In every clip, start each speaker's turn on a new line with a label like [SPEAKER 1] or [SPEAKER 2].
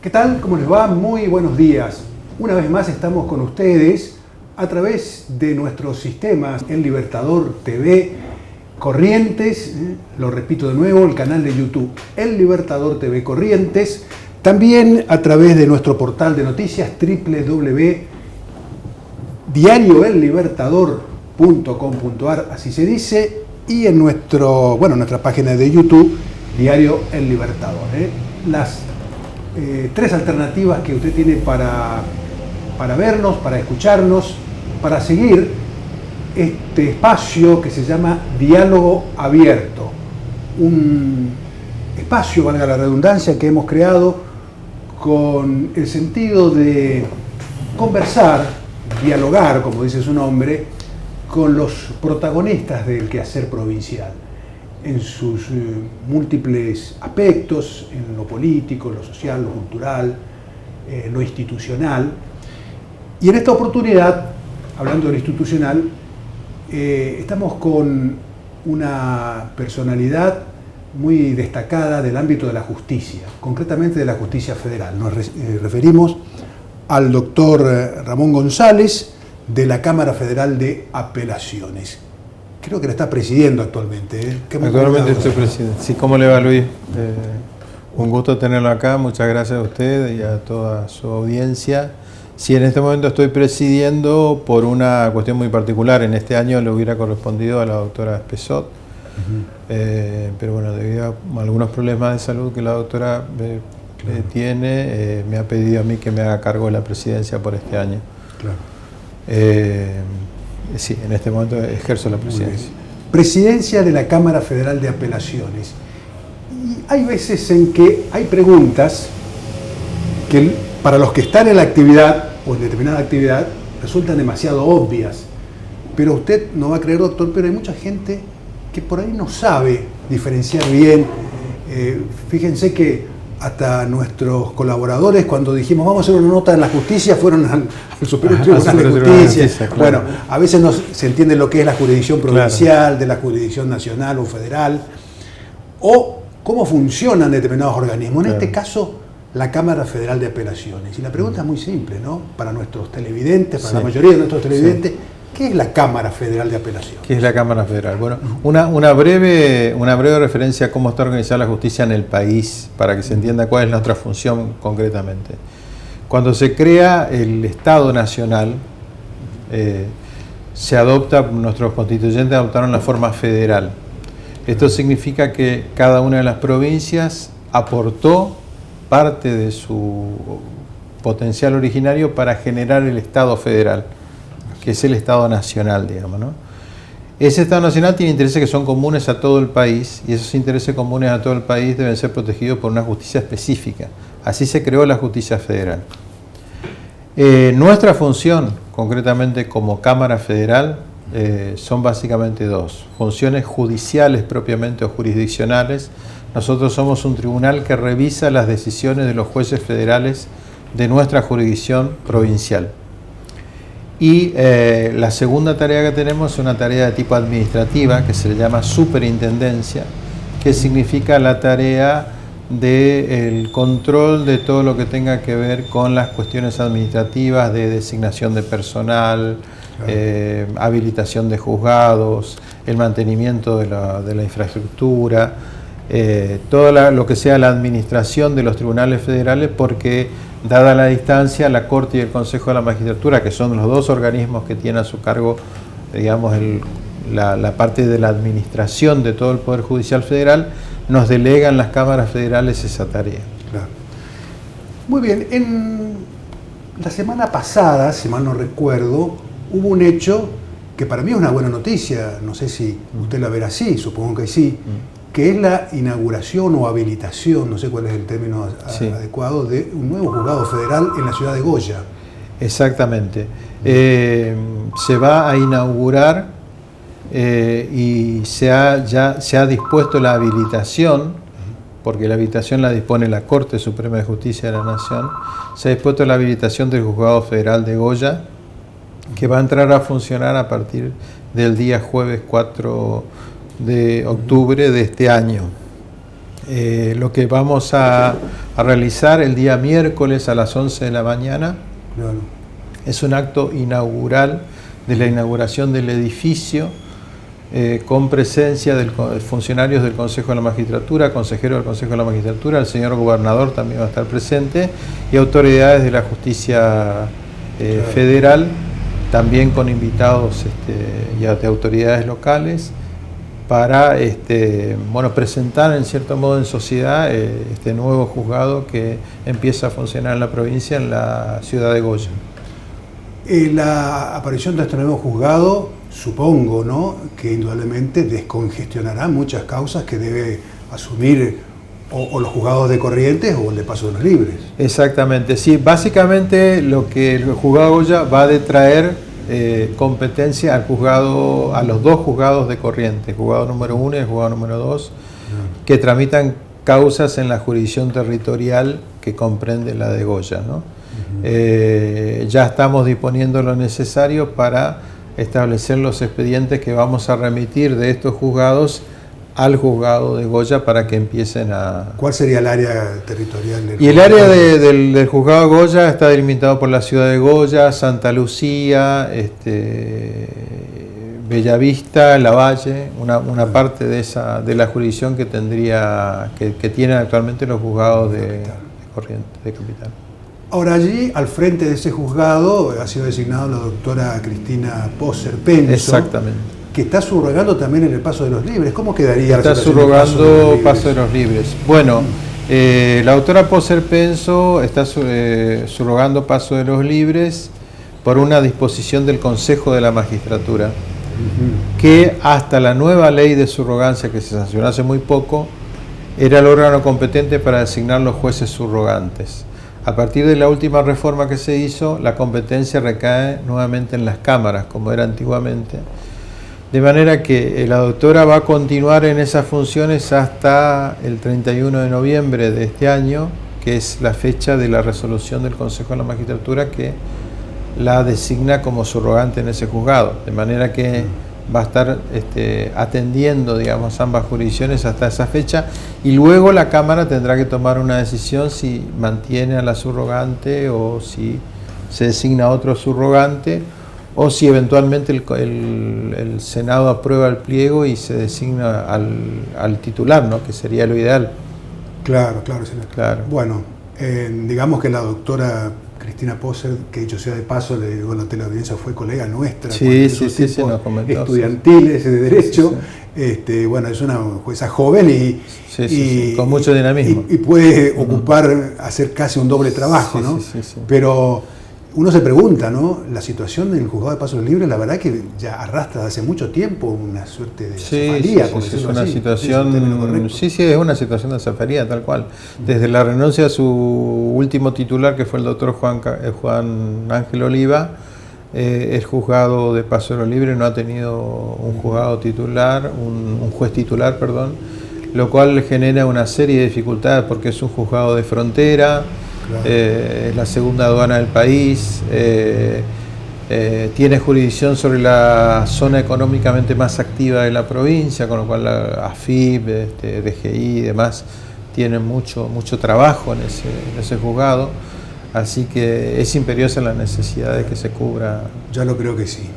[SPEAKER 1] ¿Qué tal? ¿Cómo les va? Muy buenos días. Una vez más estamos con ustedes a través de nuestros sistemas El Libertador TV, Corrientes, lo repito de nuevo, el canal de YouTube El Libertador TV Corrientes, también a través de nuestro portal de noticias www.diarioellibertador.com.ar, así se dice, y en nuestra página de YouTube, Diario El Libertador. Las tres alternativas que usted tiene para vernos, para escucharnos, para seguir este espacio que se llama Diálogo Abierto. Un espacio, valga la redundancia, que hemos creado con el sentido de conversar, dialogar, como dice su nombre, con los protagonistas del quehacer provincial, en sus múltiples aspectos, en lo político, lo social, lo cultural, lo institucional. Y en esta oportunidad, hablando de lo institucional, estamos con una personalidad muy destacada del ámbito de la justicia, concretamente de la justicia federal. Nos referimos al doctor Ramón González, de la Cámara Federal de Apelaciones. Creo que la está presidiendo actualmente.
[SPEAKER 2] Actualmente estoy presidiendo. Sí, ¿cómo le va, Luis? Un gusto tenerlo acá. Muchas gracias a usted y a toda su audiencia. Sí, en este momento estoy presidiendo por una cuestión muy particular. En este año le hubiera correspondido a la doctora Espesot, pero bueno, debido a algunos problemas de salud que la doctora tiene, me ha pedido a mí que me haga cargo de la presidencia por este año.
[SPEAKER 1] Claro.
[SPEAKER 2] Sí, en este momento ejerzo la presidencia.
[SPEAKER 1] Presidencia de la Cámara Federal de Apelaciones. Y hay veces en que hay preguntas que para los que están en la actividad o en determinada actividad resultan demasiado obvias. Pero usted no va a creer, doctor, pero hay mucha gente que por ahí no sabe diferenciar bien. Fíjense que hasta nuestros colaboradores, cuando dijimos vamos a hacer una nota en la justicia, fueron al Superior Tribunal de Justicia. Claro. Bueno, a veces no se entiende lo que es la jurisdicción provincial, de la jurisdicción nacional o federal, o cómo funcionan determinados organismos. En este caso, la Cámara Federal de Apelaciones. Y la pregunta es muy simple, ¿no? Para nuestros televidentes, para la mayoría de nuestros televidentes, ¿qué es la Cámara Federal de Apelaciones?
[SPEAKER 2] ¿Qué es la Cámara Federal? Bueno, una breve referencia a cómo está organizada la justicia en el país, para que se entienda cuál es nuestra función concretamente. Cuando se crea el Estado Nacional, se adopta, nuestros constituyentes adoptaron la forma federal. Esto significa que cada una de las provincias aportó parte de su potencial originario para generar el Estado federal, que es el Estado Nacional, digamos, ¿no? Ese Estado Nacional tiene intereses que son comunes a todo el país, y esos intereses comunes a todo el país deben ser protegidos por una justicia específica. Así se creó la justicia federal. Nuestra función, concretamente como Cámara Federal, son básicamente dos: funciones judiciales propiamente o jurisdiccionales. Nosotros somos un tribunal que revisa las decisiones de los jueces federales de nuestra jurisdicción provincial. Y la segunda tarea que tenemos es una tarea de tipo administrativa que se le llama superintendencia, que significa la tarea del control de todo lo que tenga que ver con las cuestiones administrativas de designación de personal, habilitación de juzgados, el mantenimiento de la infraestructura, todo lo que sea la administración de los tribunales federales, porque dada la distancia, la Corte y el Consejo de la Magistratura, que son los dos organismos que tienen a su cargo, digamos, la parte de la administración de todo el Poder Judicial Federal, nos delegan las cámaras federales esa tarea.
[SPEAKER 1] Claro. Muy bien, en la semana pasada, si mal no recuerdo, hubo un hecho que para mí es una buena noticia, no sé si usted la verá así, supongo que sí, que es la inauguración o habilitación, no sé cuál es el término adecuado, de un nuevo juzgado federal en la ciudad de Goya.
[SPEAKER 2] Exactamente. Se va a inaugurar y ya se ha dispuesto la habilitación, porque la habilitación la dispone la Corte Suprema de Justicia de la Nación. Se ha dispuesto la habilitación del Juzgado Federal de Goya, que va a entrar a funcionar a partir del día jueves 4 de octubre de este año. Lo que vamos a a realizar el día miércoles a las 11 de la mañana.
[SPEAKER 1] Claro.
[SPEAKER 2] Es un acto inaugural de la inauguración del edificio, con presencia de funcionarios del Consejo de la Magistratura, consejero del Consejo de la Magistratura, el señor gobernador también va a estar presente, y autoridades de la justicia federal, también con invitados y de autoridades locales, para presentar en cierto modo en sociedad este nuevo juzgado que empieza a funcionar en la provincia, en la ciudad de Goya.
[SPEAKER 1] La aparición de este nuevo juzgado, supongo, ¿no?, que indudablemente descongestionará muchas causas que debe asumir o los juzgados de Corrientes o el de Paso de los Libres.
[SPEAKER 2] Exactamente, sí. Básicamente lo que el juzgado de Goya va a detraer competencia al juzgado, a los dos juzgados de Corrientes, el juzgado número 1 y el juzgado número 2, que tramitan causas en la jurisdicción territorial que comprende la de Goya, ¿no? Ya estamos disponiendo lo necesario para establecer los expedientes que vamos a remitir de estos juzgados al juzgado de Goya para que empiecen a...
[SPEAKER 1] ¿Cuál sería el área territorial del
[SPEAKER 2] Y el área del juzgado de Goya está delimitado por la ciudad de Goya, Santa Lucía, Bellavista, Lavalle, una parte de la jurisdicción que tienen actualmente los juzgados de Corrientes, de Capital.
[SPEAKER 1] Ahora, allí, al frente de ese juzgado, ha sido designada la doctora Cristina Poser Penso.
[SPEAKER 2] Exactamente.
[SPEAKER 1] Que está subrogando también en el Paso de los Libres. ¿Cómo quedaría
[SPEAKER 2] está
[SPEAKER 1] la situación
[SPEAKER 2] subrogando Paso de los Libres? Bueno, la doctora Poser Penso está subrogando Paso de los Libres por una disposición del Consejo de la Magistratura, que hasta la nueva ley de subrogancia que se sancionó hace muy poco, era el órgano competente para designar los jueces subrogantes. A partir de la última reforma que se hizo, la competencia recae nuevamente en las cámaras, como era antiguamente. De manera que la doctora va a continuar en esas funciones hasta el 31 de noviembre de este año, que es la fecha de la resolución del Consejo de la Magistratura que la designa como subrogante en ese juzgado. De manera que va a estar atendiendo, digamos, ambas jurisdicciones hasta esa fecha, y luego la Cámara tendrá que tomar una decisión si mantiene a la subrogante o si se designa otro subrogante, o si eventualmente el Senado aprueba el pliego y se designa al titular, ¿no?, que sería lo ideal.
[SPEAKER 1] Claro, claro, señor.
[SPEAKER 2] Claro.
[SPEAKER 1] Bueno, digamos que la doctora Cristina Poser, que dicho sea de paso, le digo, en la teleaudiencia fue colega nuestra,
[SPEAKER 2] sí, nos comentó,
[SPEAKER 1] estudiantiles de Derecho. Sí. Bueno, es una jueza joven y
[SPEAKER 2] con mucho dinamismo.
[SPEAKER 1] Y puede hacer casi un doble trabajo, ¿no?
[SPEAKER 2] Sí.
[SPEAKER 1] Pero uno se pregunta, ¿no?, la situación en el juzgado de Paso de los Libres, la verdad que ya arrastra hace mucho tiempo una suerte de cefalía, por
[SPEAKER 2] es
[SPEAKER 1] decirlo
[SPEAKER 2] una
[SPEAKER 1] así.
[SPEAKER 2] situación, es una situación de cefalía, tal cual. Desde la renuncia a su último titular, que fue el doctor Juan Ángel Oliva, el juzgado de Paso de los Libres no ha tenido un juzgado titular, un juez titular, perdón, lo cual genera una serie de dificultades porque es un juzgado de frontera. Claro. Es la segunda aduana del país, tiene jurisdicción sobre la zona económicamente más activa de la provincia, con lo cual la AFIP, DGI y demás tienen mucho trabajo en ese juzgado, así que es imperiosa la necesidad de que se cubra.
[SPEAKER 1] Ya lo creo que sí.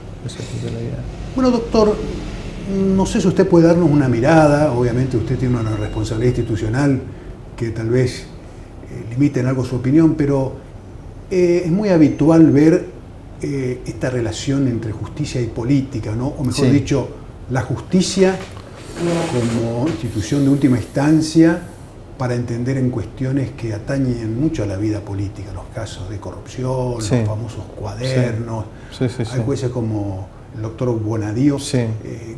[SPEAKER 1] Bueno, doctor, no sé si usted puede darnos una mirada, obviamente usted tiene una responsabilidad institucional que tal vez limita en algo su opinión, pero es muy habitual ver esta relación entre justicia y política, ¿no? O mejor dicho, la justicia como institución de última instancia para entender en cuestiones que atañen mucho a la vida política, los casos de corrupción, los famosos cuadernos. Hay jueces como el doctor Bonadío,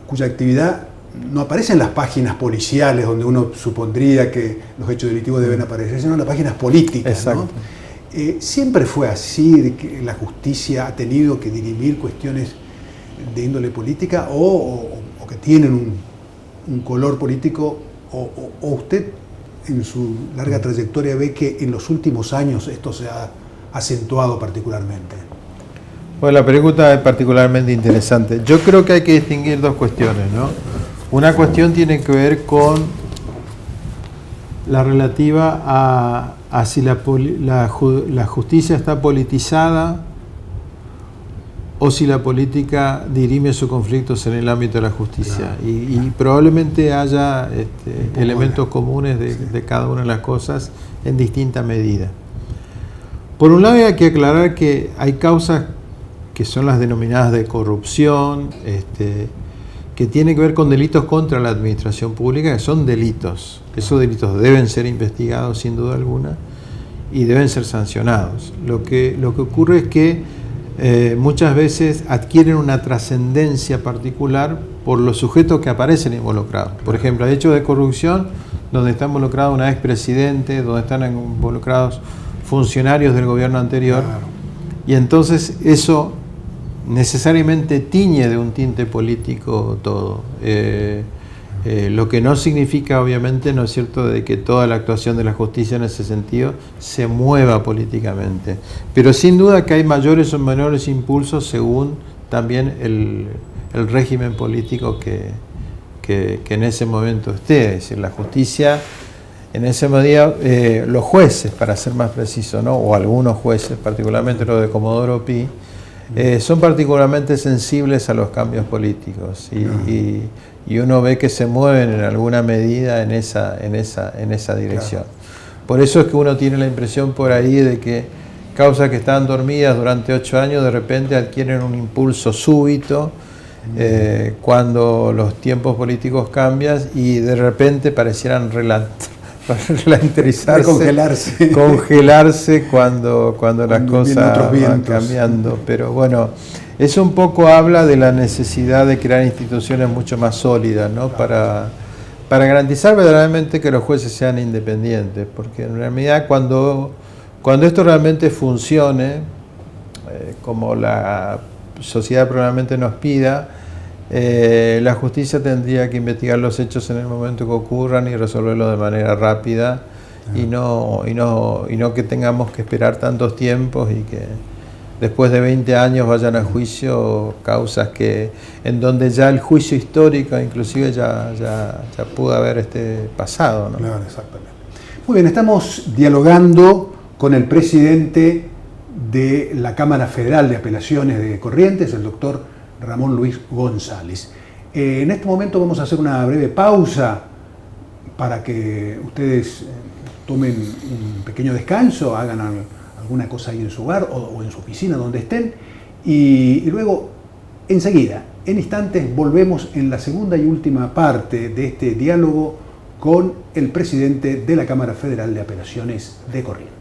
[SPEAKER 1] cuya actividad no aparece en las páginas policiales donde uno supondría que los hechos delictivos deben aparecer, sino en las páginas políticas, ¿no? Siempre fue así, de que la justicia ha tenido que dirimir cuestiones de índole política o que tienen un color político, o usted en su larga trayectoria ve que en los últimos años esto se ha acentuado particularmente.
[SPEAKER 2] Bueno, la pregunta es particularmente interesante. Yo creo que hay que distinguir dos cuestiones, ¿no? Una cuestión tiene que ver con la relativa a si la justicia está politizada o si la política dirime sus conflictos en el ámbito de la justicia. Claro, y probablemente haya elementos comunes de cada una de las cosas en distinta medida. Por un lado hay que aclarar que hay causas que son las denominadas de corrupción, que tienen que ver con delitos contra la administración pública, que son delitos. Esos delitos deben ser investigados sin duda alguna y deben ser sancionados. Lo que ocurre es que muchas veces adquieren una trascendencia particular por los sujetos que aparecen involucrados. Por ejemplo, hay hechos de corrupción donde está involucrado un expresidente, donde están involucrados funcionarios del gobierno anterior, claro. Y entonces eso necesariamente tiñe de un tinte político todo. Lo que no significa, obviamente, ¿no es cierto?, de que toda la actuación de la justicia en ese sentido se mueva políticamente. Pero sin duda que hay mayores o menores impulsos según también el régimen político que en ese momento esté. Es decir, la justicia, en ese medida, los jueces, para ser más preciso, ¿no?, o algunos jueces, particularmente los de Comodoro Pi, son particularmente sensibles a los cambios políticos y uno ve que se mueven en alguna medida en esa dirección. Claro. Por eso es que uno tiene la impresión por ahí de que causas que estaban dormidas durante 8 años de repente adquieren un impulso súbito cuando los tiempos políticos cambian y de repente parecieran congelarse cuando las cosas van cambiando. Pero bueno, eso un poco habla de la necesidad de crear instituciones mucho más sólidas, ¿no? Para garantizar verdaderamente que los jueces sean independientes, porque en realidad cuando esto realmente funcione, como la sociedad probablemente nos pida, la justicia tendría que investigar los hechos en el momento que ocurran y resolverlos de manera rápida, y no que tengamos que esperar tantos tiempos y que después de 20 años vayan a juicio causas en donde ya el juicio histórico inclusive ya pudo haber pasado, ¿no?
[SPEAKER 1] Claro, exactamente. Muy bien, estamos dialogando con el presidente de la Cámara Federal de Apelaciones de Corrientes, el doctor Ramón Luis González. En este momento vamos a hacer una breve pausa para que ustedes tomen un pequeño descanso, hagan alguna cosa ahí en su hogar o en su oficina, donde estén, y luego, enseguida, en instantes, volvemos en la segunda y última parte de este diálogo con el presidente de la Cámara Federal de Apelaciones de Corrientes.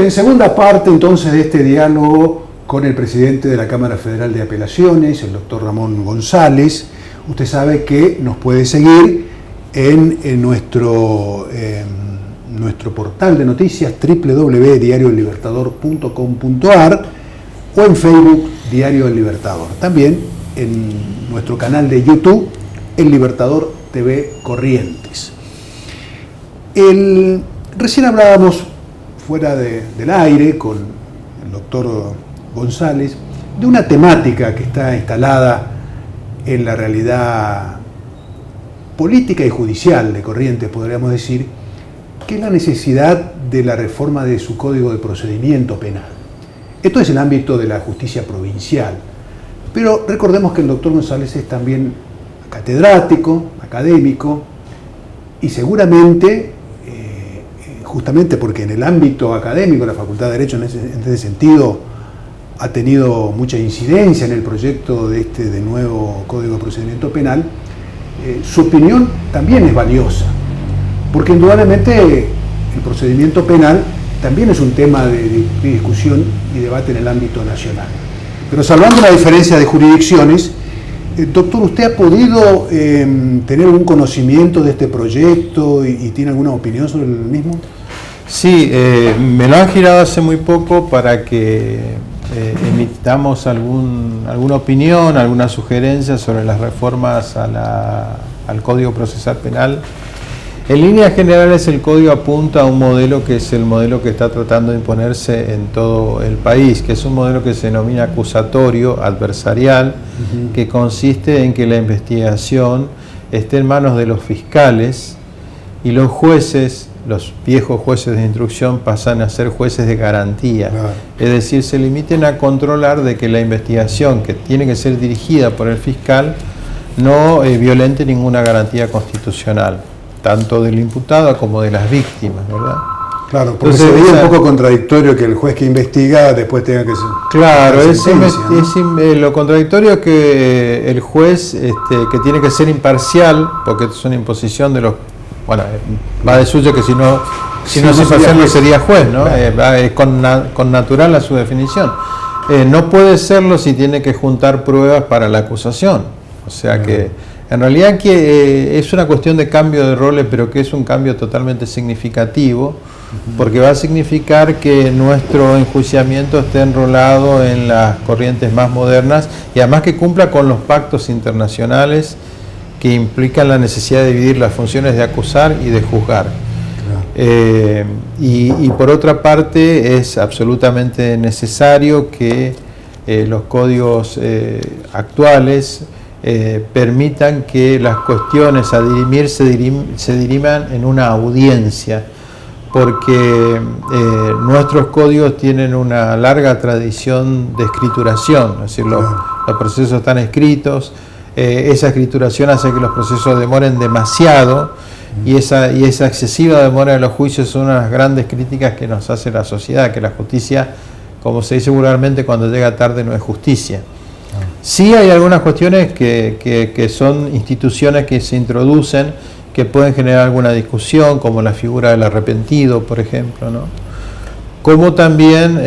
[SPEAKER 1] en segunda parte entonces de este diálogo con el presidente de la Cámara Federal de Apelaciones, el doctor Ramón González, usted sabe que nos puede seguir en nuestro portal de noticias www.diarioellibertador.com.ar o en Facebook Diario El Libertador. También en nuestro canal de YouTube, El Libertador TV Corrientes. Recién hablábamos fuera del aire con el doctor González de una temática que está instalada en la realidad política y judicial de Corrientes, podríamos decir, que es la necesidad de la reforma de su Código de Procedimiento Penal. Esto es el ámbito de la justicia provincial, pero recordemos que el doctor González es también catedrático, académico, y seguramente, justamente porque en el ámbito académico la Facultad de Derecho en ese sentido ha tenido mucha incidencia en el proyecto de nuevo Código de Procedimiento Penal, su opinión también es valiosa, porque indudablemente el procedimiento penal también es un tema de discusión y debate en el ámbito nacional. Pero salvando la diferencia de jurisdicciones, doctor, ¿usted ha podido tener algún conocimiento de este proyecto y tiene alguna opinión sobre el mismo?
[SPEAKER 2] Sí, me lo han girado hace muy poco para que emitamos alguna opinión, alguna sugerencia sobre las reformas al Código Procesal Penal. En líneas generales, el Código apunta a un modelo que es el modelo que está tratando de imponerse en todo el país, que es un modelo que se denomina acusatorio, adversarial, que consiste en que la investigación esté en manos de los fiscales y los jueces, los viejos jueces de instrucción, pasan a ser jueces de garantía. Claro. Es decir, se limiten a controlar de que la investigación, que tiene que ser dirigida por el fiscal, no violente ninguna garantía constitucional, tanto del imputado como de las víctimas, ¿verdad?
[SPEAKER 1] Claro, porque entonces, se veía un poco contradictorio que el juez que investiga después tenga que ser...
[SPEAKER 2] Claro, lo contradictorio es que el juez que tiene que ser imparcial, porque esto es una imposición de los... Bueno, va de suyo que si no es imparcial no sería juez, ¿no? Claro. Es con natural a su definición. No puede serlo si tiene que juntar pruebas para la acusación. O sea que en realidad que es una cuestión de cambio de roles, pero que es un cambio totalmente significativo, porque va a significar que nuestro enjuiciamiento esté enrolado en las corrientes más modernas y además que cumpla con los pactos internacionales que implican la necesidad de dividir las funciones de acusar y de juzgar. Claro. Y por otra parte es absolutamente necesario que los códigos actuales permitan que las cuestiones a dirimir se diriman en una audiencia, porque nuestros códigos tienen una larga tradición de escrituración, es decir, los procesos están escritos, esa escrituración hace que los procesos demoren demasiado y esa excesiva demora de los juicios son una de las grandes críticas que nos hace la sociedad, que la justicia, como se dice vulgarmente, cuando llega tarde no es justicia. Sí hay algunas cuestiones que son instituciones que se introducen que pueden generar alguna discusión, como la figura del arrepentido, por ejemplo, ¿no? Como también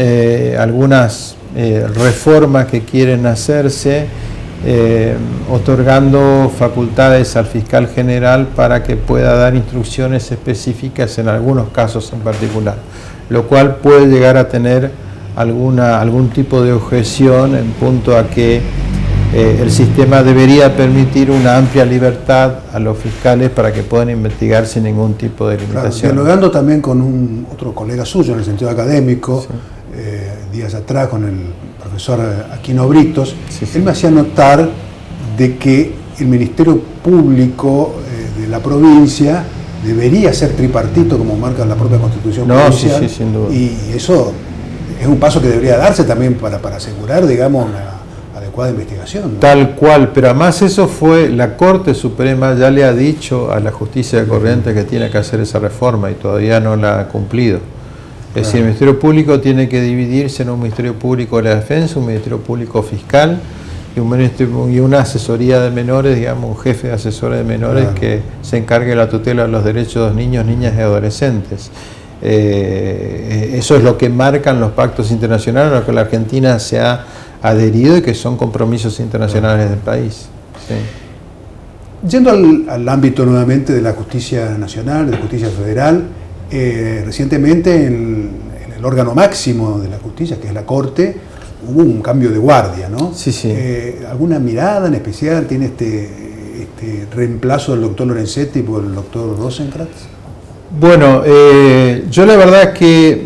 [SPEAKER 2] algunas reformas que quieren hacerse, otorgando facultades al fiscal general para que pueda dar instrucciones específicas en algunos casos en particular, lo cual puede llegar a tener algún tipo de objeción en punto a que el sistema debería permitir una amplia libertad a los fiscales para que puedan investigar sin ningún tipo de limitación.
[SPEAKER 1] Claro, dialogando también con otro colega suyo en el sentido académico, días atrás con el profesor Aquino Britos, él me hacía notar de que el Ministerio Público de la provincia debería ser tripartito como marca la propia Constitución provincial,
[SPEAKER 2] sin duda.
[SPEAKER 1] Y eso es un paso que debería darse también para asegurar, digamos, una adecuada investigación, ¿no?
[SPEAKER 2] Tal cual, pero además eso fue, la Corte Suprema ya le ha dicho a la justicia de Corrientes que tiene que hacer esa reforma y todavía no la ha cumplido. Es decir, el Ministerio Público tiene que dividirse en un Ministerio Público de la Defensa, un Ministerio Público Fiscal y una asesoría de menores, digamos, un jefe de asesores de menores que se encargue de la tutela de los derechos de los niños, niñas y adolescentes. Eso es lo que marcan los pactos internacionales a los que la Argentina se ha adherido y que son compromisos internacionales del país. Sí.
[SPEAKER 1] Yendo al ámbito nuevamente de la justicia nacional, de la justicia federal, recientemente en el órgano máximo de la justicia, que es la Corte, hubo un cambio de guardia, ¿no?
[SPEAKER 2] Sí, sí.
[SPEAKER 1] ¿Alguna mirada en especial tiene este reemplazo del doctor Lorenzetti por el doctor Rosenkrantz?
[SPEAKER 2] Bueno, yo la verdad que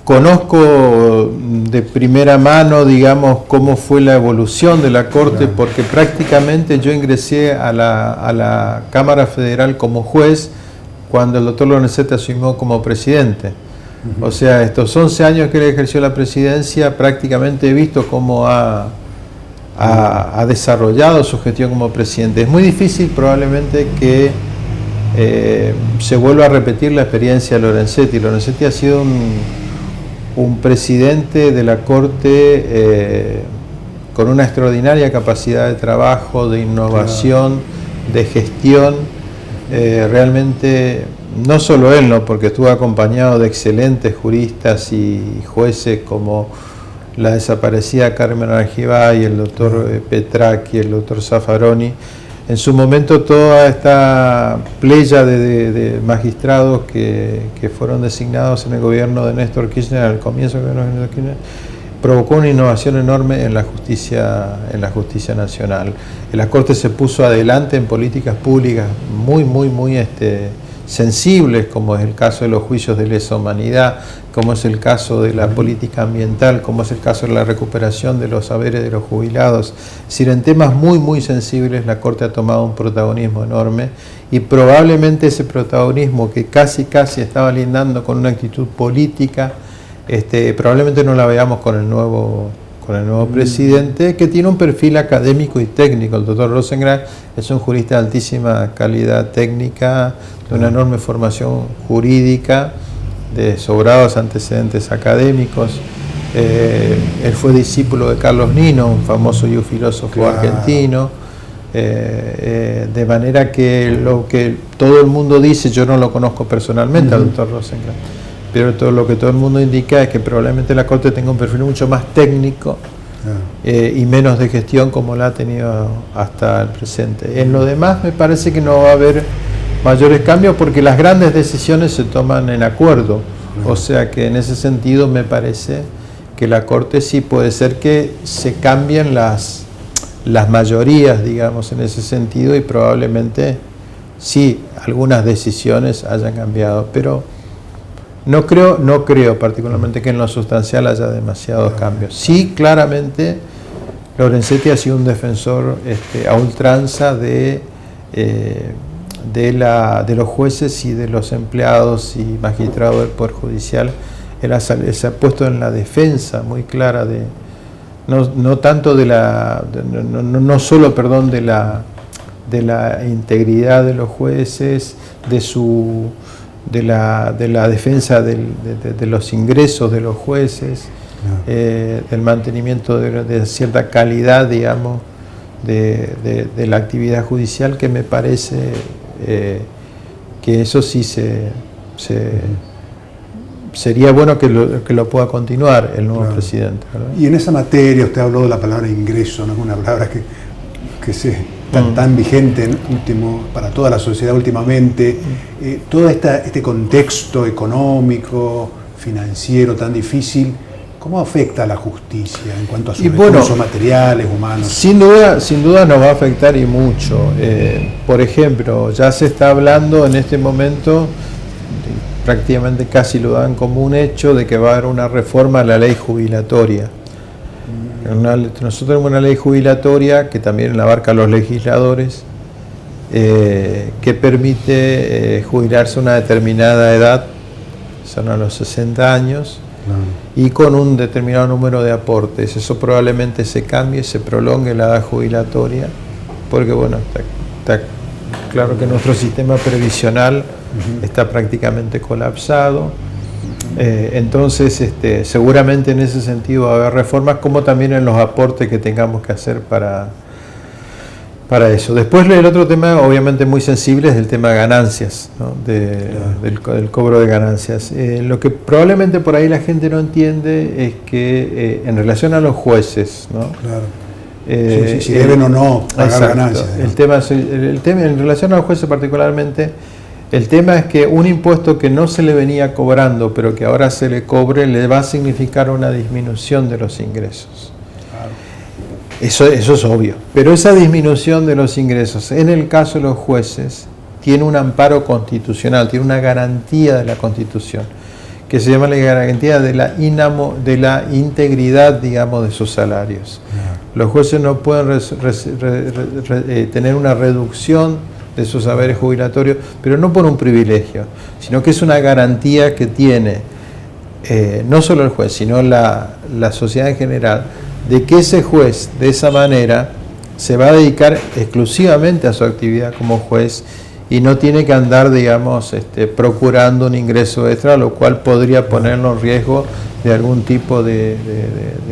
[SPEAKER 2] conozco de primera mano, digamos, cómo fue la evolución de la Corte, porque prácticamente yo ingresé a la Cámara Federal como juez cuando el doctor Lorenzetti asumió como presidente. O sea, estos 11 años que él ejerció la presidencia, prácticamente he visto cómo ha desarrollado su gestión como presidente. Es muy difícil probablemente que se vuelva a repetir la experiencia de Lorenzetti. Lorenzetti ha sido un presidente de la Corte con una extraordinaria capacidad de trabajo, de innovación, de gestión. Realmente, no solo él, ¿no? Porque estuvo acompañado de excelentes juristas y jueces como la desaparecida Carmen Argibay, el doctor Petracchi, el doctor Zaffaroni. En su momento toda esta playa de magistrados que fueron designados en el gobierno de Néstor Kirchner, al comienzo del gobierno de Néstor Kirchner, provocó una innovación enorme en la justicia nacional. La Corte se puso adelante en políticas públicas muy sensibles, como es el caso de los juicios de lesa humanidad, como es el caso de la política ambiental, como es el caso de la recuperación de los saberes de los jubilados. Es decir, en temas muy sensibles la Corte ha tomado un protagonismo enorme, y probablemente ese protagonismo que casi estaba lindando con una actitud política, probablemente no la veamos con el nuevo presidente, que tiene un perfil académico y técnico. El doctor Rosenkrantz es un jurista de altísima calidad técnica, de una enorme formación jurídica, de sobrados antecedentes académicos. Él fue discípulo de Carlos Nino, un famoso y un filósofo argentino. De manera que lo que todo el mundo dice, yo no lo conozco personalmente al doctor Rosenkrantz, pero todo lo que todo el mundo indica es que probablemente la Corte tenga un perfil mucho más técnico y menos de gestión, como la ha tenido hasta el presente. En lo demás me parece que no va a haber mayores cambios, porque las grandes decisiones se toman en acuerdo. O sea que en ese sentido me parece que la Corte sí puede ser que se cambien las mayorías, digamos, en ese sentido, y probablemente sí algunas decisiones hayan cambiado, pero no creo particularmente que en lo sustancial haya demasiados cambios. Sí, claramente Lorenzetti ha sido un defensor a ultranza de los jueces y de los empleados y magistrados del Poder Judicial. Él se ha puesto en la defensa muy clara de no solo de la integridad de los jueces, de la defensa de los ingresos de los jueces, del mantenimiento de cierta calidad, digamos, de la actividad judicial, que me parece que eso sí sería bueno que lo pueda continuar el nuevo presidente, ¿verdad?
[SPEAKER 1] Y en esa materia usted habló de la palabra ingreso, ¿no? Es una palabra que tan vigente para toda la sociedad últimamente. Todo este contexto económico, financiero tan difícil, ¿cómo afecta a la justicia en cuanto a sus recursos materiales, humanos? Sin
[SPEAKER 2] duda nos va a afectar, y mucho. Por ejemplo, ya se está hablando en este momento, prácticamente casi lo dan como un hecho, de que va a haber una reforma a la ley jubilatoria. Nosotros tenemos una ley jubilatoria que también la abarca a los legisladores, que permite jubilarse a una determinada edad, son a los 60 años, y con un determinado número de aportes. Eso probablemente se cambie, se prolongue la edad jubilatoria, porque bueno, está claro que nuestro sistema previsional está prácticamente colapsado. Entonces, seguramente en ese sentido va a haber reformas, como también en los aportes que tengamos que hacer para eso. Después el otro tema, obviamente muy sensible, es el tema de ganancias, ¿no? Del cobro de ganancias. Lo que probablemente por ahí la gente no entiende es que en relación a los jueces, ¿no?
[SPEAKER 1] Claro. Si deben o no pagar ganancias.
[SPEAKER 2] El tema en relación a los jueces particularmente, el tema es que un impuesto que no se le venía cobrando, pero que ahora se le cobre, le va a significar una disminución de los ingresos. Eso es obvio. Pero esa disminución de los ingresos, en el caso de los jueces, tiene un amparo constitucional, tiene una garantía de la Constitución, que se llama la garantía de la integridad, digamos, de sus salarios. Los jueces no pueden tener una reducción de sus haberes jubilatorios, pero no por un privilegio, sino que es una garantía que tiene no solo el juez, sino la sociedad en general, de que ese juez, de esa manera, se va a dedicar exclusivamente a su actividad como juez y no tiene que andar, digamos, procurando un ingreso extra, lo cual podría ponerlo en riesgo de algún tipo de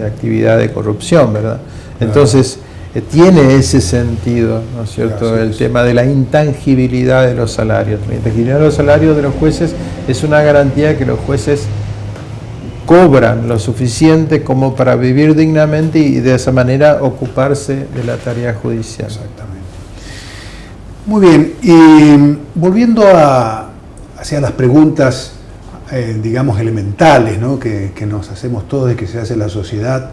[SPEAKER 2] actividad de corrupción, ¿verdad? Entonces, tiene ese sentido, ¿no es cierto?, el tema de la intangibilidad de los salarios. La intangibilidad de los salarios de los jueces es una garantía que los jueces cobran lo suficiente como para vivir dignamente y de esa manera ocuparse de la tarea judicial.
[SPEAKER 1] Exactamente. Muy bien, y volviendo hacia las preguntas, digamos, elementales, ¿no?, que nos hacemos todos y que se hace en la sociedad.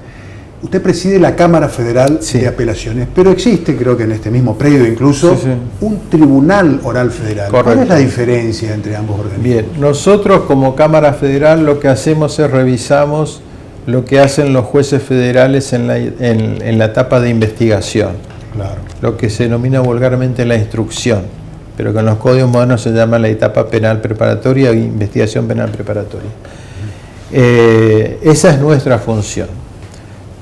[SPEAKER 1] Usted preside la Cámara Federal de Apelaciones, pero existe, creo que en este mismo predio incluso, un Tribunal Oral Federal.
[SPEAKER 2] Correcto.
[SPEAKER 1] ¿Cuál es la diferencia entre ambos organismos?
[SPEAKER 2] Bien, nosotros como Cámara Federal lo que hacemos es revisamos lo que hacen los jueces federales en la etapa de investigación,
[SPEAKER 1] Claro.
[SPEAKER 2] lo que se denomina vulgarmente la instrucción, pero que en los códigos modernos se llama la etapa penal preparatoria o investigación penal preparatoria. Esa es nuestra función.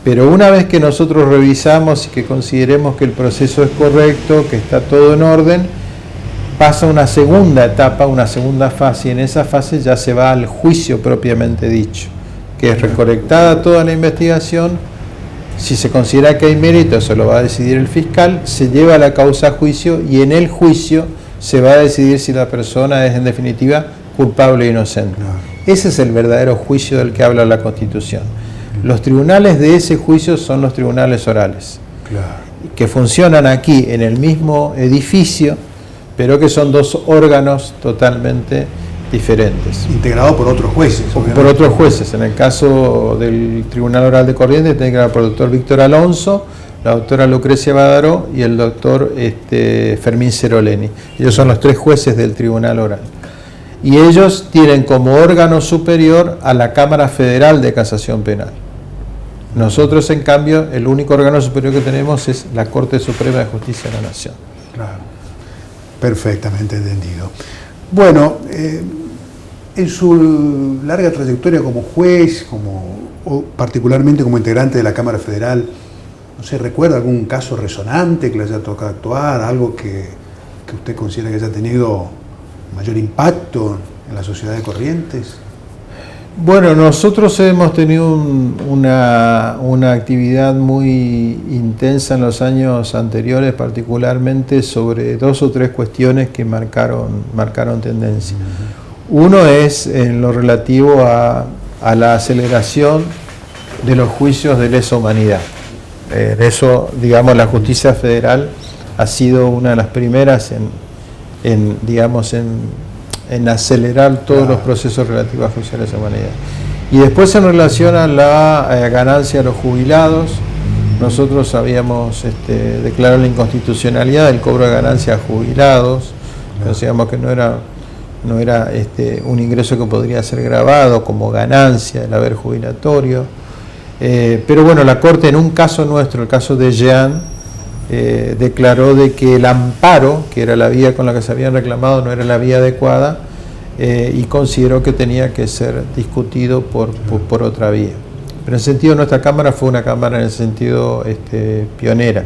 [SPEAKER 2] Pero una vez que nosotros revisamos y que consideremos que el proceso es correcto, que está todo en orden, pasa una segunda etapa, una segunda fase, y en esa fase ya se va al juicio propiamente dicho, que es recolectada toda la investigación. Si se considera que hay mérito, eso lo va a decidir el fiscal, se lleva la causa a juicio y en el juicio se va a decidir si la persona es en definitiva culpable o inocente. Ese es el verdadero juicio del que habla la Constitución. Los tribunales de ese juicio son los tribunales orales, que funcionan aquí en el mismo edificio, pero que son dos órganos totalmente diferentes.
[SPEAKER 1] Integrado por otros jueces.
[SPEAKER 2] Por otros jueces. En el caso del Tribunal Oral de Corrientes, está integrado por el doctor Víctor Alonso, la doctora Lucrecia Badaró y el doctor Fermín Ceroleni. Ellos son los tres jueces del Tribunal Oral. Y ellos tienen como órgano superior a la Cámara Federal de Casación Penal. Nosotros, en cambio, el único órgano superior que tenemos es la Corte Suprema de Justicia de la Nación.
[SPEAKER 1] Claro, perfectamente entendido. Bueno, en su larga trayectoria como juez, o particularmente como integrante de la Cámara Federal, ¿no se recuerda algún caso resonante que le haya tocado actuar, algo que usted considera que haya tenido mayor impacto en la sociedad de Corrientes?
[SPEAKER 2] Bueno, nosotros hemos tenido una actividad muy intensa en los años anteriores, particularmente sobre 2 o 3 cuestiones que marcaron tendencia. Uno es en lo relativo a la aceleración de los juicios de lesa humanidad. Eso, digamos, la justicia federal ha sido una de las primeras en acelerar todos los procesos relativos a juicios de lesa humanidad. Y después, en relación a la ganancia de los jubilados, nosotros habíamos declarado la inconstitucionalidad del cobro de ganancias a jubilados. Consideramos que no era un ingreso que podría ser grabado como ganancia del haber jubilatorio. Pero bueno, la Corte, en un caso nuestro, el caso de Jean, declaró de que el amparo, que era la vía con la que se habían reclamado, no era la vía adecuada, y consideró que tenía que ser discutido por otra vía. Pero en el sentido, nuestra Cámara fue una Cámara en el sentido pionera.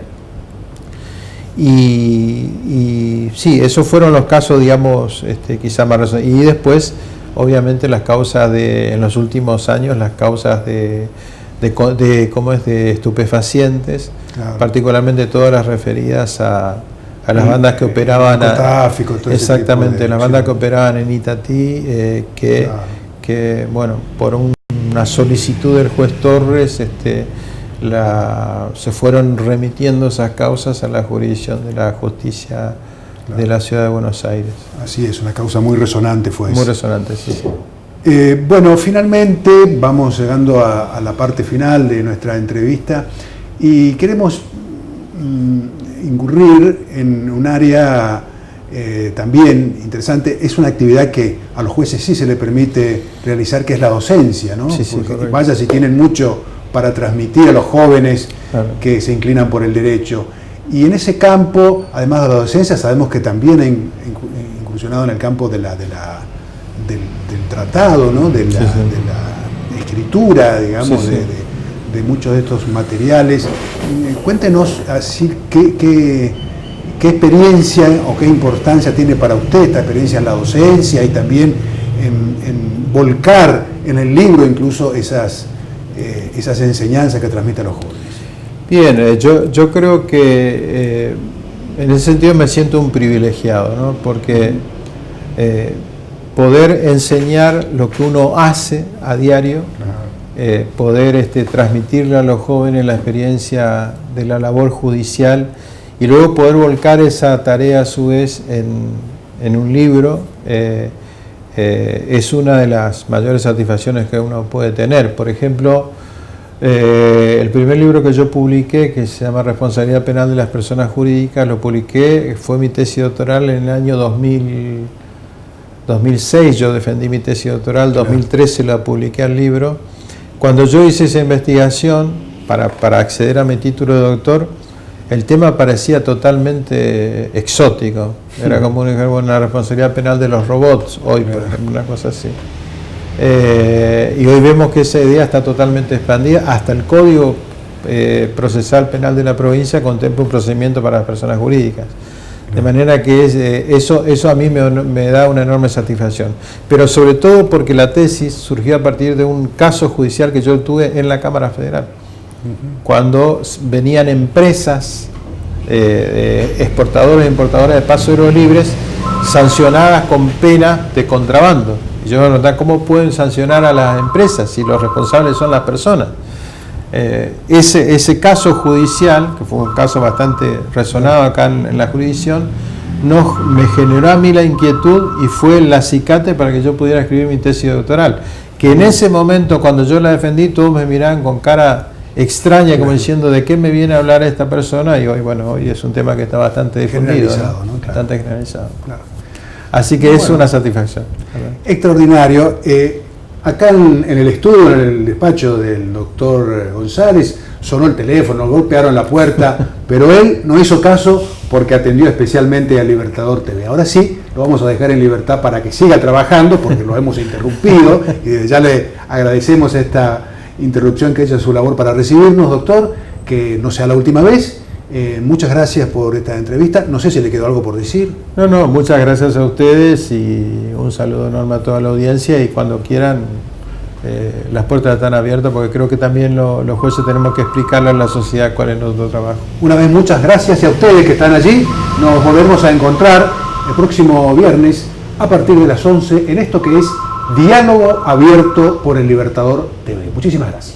[SPEAKER 2] Y sí, esos fueron los casos, digamos, quizá más razonables. Y después, obviamente, las causas en los últimos años, las causas de de estupefacientes, claro, particularmente todas las referidas a las bandas que operaban, exactamente, las bandas que operaban en Itatí, que bueno, por una solicitud del juez Torres, se fueron remitiendo esas causas a la jurisdicción de la justicia, claro, de la ciudad de Buenos Aires.
[SPEAKER 1] Así es, una causa muy resonante fue eso.
[SPEAKER 2] Muy resonante, sí.
[SPEAKER 1] Bueno, finalmente vamos llegando a la parte final de nuestra entrevista y queremos incurrir en un área también interesante. Es una actividad que a los jueces sí se les permite realizar, que es la docencia, ¿no?
[SPEAKER 2] Sí, sí,
[SPEAKER 1] porque vaya si tienen mucho para transmitir a los jóvenes, claro, que se inclinan por el derecho. Y en ese campo, además de la docencia, sabemos que también ha incursionado en el campo del tratado, ¿no? de la escritura, digamos, sí, sí, de muchos de estos materiales. Cuéntenos así qué experiencia o qué importancia tiene para usted esta experiencia en la docencia y también en volcar en el libro incluso esas enseñanzas que transmite a los jóvenes.
[SPEAKER 2] Bien, yo creo que en ese sentido me siento un privilegiado, ¿no? Porque poder enseñar lo que uno hace a diario, poder transmitirle a los jóvenes la experiencia de la labor judicial y luego poder volcar esa tarea a su vez en un libro, es una de las mayores satisfacciones que uno puede tener. Por ejemplo, el primer libro que yo publiqué, que se llama Responsabilidad Penal de las Personas Jurídicas, lo publiqué, fue mi tesis doctoral en el año 2006, yo defendí mi tesis doctoral, 2013 la publiqué al libro. Cuando yo hice esa investigación para acceder a mi título de doctor, el tema parecía totalmente exótico. Era como una responsabilidad penal de los robots, hoy, por ejemplo, una cosa así. Y hoy vemos que esa idea está totalmente expandida. Hasta el Código Procesal Penal de la provincia contempla un procedimiento para las personas jurídicas. De manera que eso a mí me da una enorme satisfacción. Pero sobre todo porque la tesis surgió a partir de un caso judicial que yo tuve en la Cámara Federal. Cuando venían empresas, exportadores e importadoras de paso libres, sancionadas con pena de contrabando. Y yo me preguntaba, ¿cómo pueden sancionar a las empresas si los responsables son las personas? Ese caso judicial, que fue un caso bastante resonado acá en la jurisdicción, me generó a mí la inquietud y fue el acicate para que yo pudiera escribir mi tesis doctoral. Que en ese momento, cuando yo la defendí, todos me miraban con cara extraña, como diciendo, ¿de qué me viene a hablar esta persona? Y hoy es un tema que está bastante difundido,
[SPEAKER 1] generalizado, ¿no? Claro.
[SPEAKER 2] Bastante generalizado.
[SPEAKER 1] Claro.
[SPEAKER 2] Así que es una satisfacción.
[SPEAKER 1] Extraordinario. Acá en el estudio, en el despacho del doctor González, sonó el teléfono, golpearon la puerta, pero él no hizo caso porque atendió especialmente a Libertador TV. Ahora sí, lo vamos a dejar en libertad para que siga trabajando, porque lo hemos interrumpido, y ya le agradecemos esta interrupción que ha hecho su labor para recibirnos, doctor, que no sea la última vez. Muchas gracias por esta entrevista. No sé si le quedó algo por decir.
[SPEAKER 2] No, muchas gracias a ustedes y un saludo enorme a toda la audiencia, y cuando quieran las puertas están abiertas, porque creo que también los jueces tenemos que explicarle a la sociedad cuál es nuestro trabajo.
[SPEAKER 1] Una vez muchas gracias a ustedes que están allí. Nos volvemos a encontrar el próximo viernes a partir de las 11 en esto que es Diálogo Abierto por el Libertador TV. Muchísimas gracias.